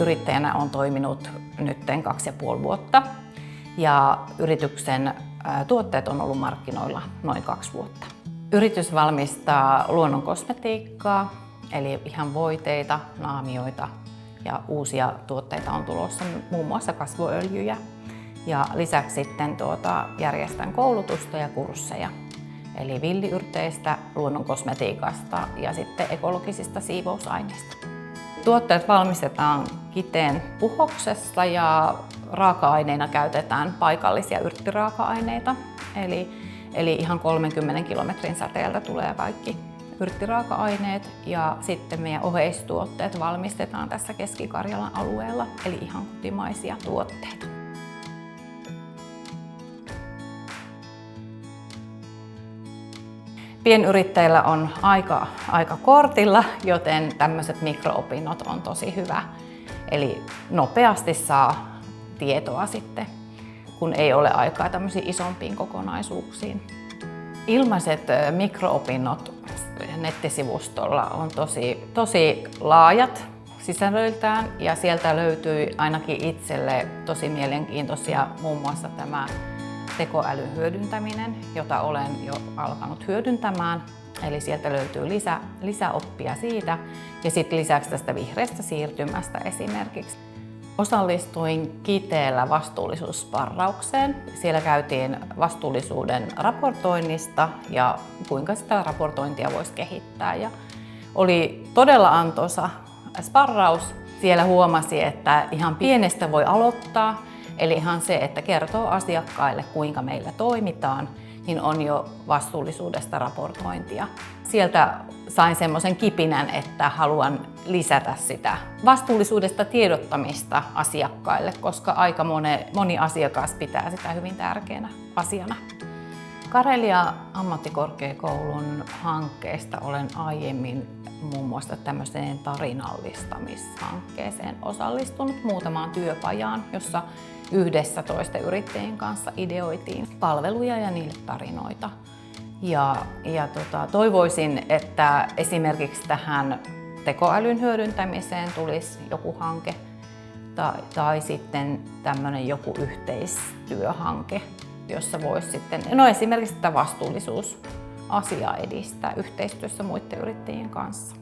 Yrittäjänä olen toiminut nyt 2,5 vuotta ja yrityksen tuotteet on ollut markkinoilla noin 2 vuotta. Yritys valmistaa luonnonkosmetiikkaa, eli ihan voiteita, naamioita ja uusia tuotteita on tulossa, muun muassa kasvoöljyjä. Ja lisäksi sitten järjestän koulutusta ja kursseja, eli villiyrteistä, luonnonkosmetiikasta ja sitten ekologisista siivousaineista. Tuotteet valmistetaan Kiteen puhoksessa ja raaka-aineina käytetään paikallisia yrttiraaka-aineita. Eli ihan 30 kilometrin säteeltä tulee kaikki yrttiraaka-aineet ja sitten meidän oheistuotteet valmistetaan tässä Keski-Karjalan alueella, eli ihan kotimaisia tuotteita. Pienyrittäjillä on aika kortilla, joten tämmöiset mikro-opinnot on tosi hyvä. Eli nopeasti saa tietoa sitten, kun ei ole aikaa tämmöisiin isompiin kokonaisuuksiin. Ilmaiset mikro-opinnot nettisivustolla on tosi laajat sisällöltään ja sieltä löytyy ainakin itselle tosi mielenkiintoisia, muun muassa tämä tekoälyn hyödyntäminen, jota olen jo alkanut hyödyntämään. Eli sieltä löytyy lisäoppia siitä ja sitten lisäksi tästä vihreästä siirtymästä esimerkiksi. Osallistuin Kiteellä vastuullisuussparraukseen. Siellä käytiin vastuullisuuden raportoinnista ja kuinka sitä raportointia voisi kehittää. Ja oli todella antoisa sparraus. Siellä huomasi, että ihan pienestä voi aloittaa. Eli ihan se, että kertoo asiakkaille, kuinka meillä toimitaan, niin on jo vastuullisuudesta raportointia. Sieltä sain semmoisen kipinän, että haluan lisätä sitä vastuullisuudesta tiedottamista asiakkaille, koska aika moni asiakas pitää sitä hyvin tärkeänä asiana. Karelia ammattikorkeakoulun hankkeesta olen aiemmin muun muassa tämmöiseen tarinallistamishankkeeseen osallistunut muutamaan työpajaan, jossa yhdessä toisten yrittäjien kanssa ideoitiin palveluja ja niille tarinoita. Toivoisin, että esimerkiksi tähän tekoälyn hyödyntämiseen tulisi joku hanke tai sitten tämmöinen joku yhteistyöhanke, jossa voisi sitten, esimerkiksi tätä vastuullisuusasiaa edistää yhteistyössä muiden yrittäjien kanssa.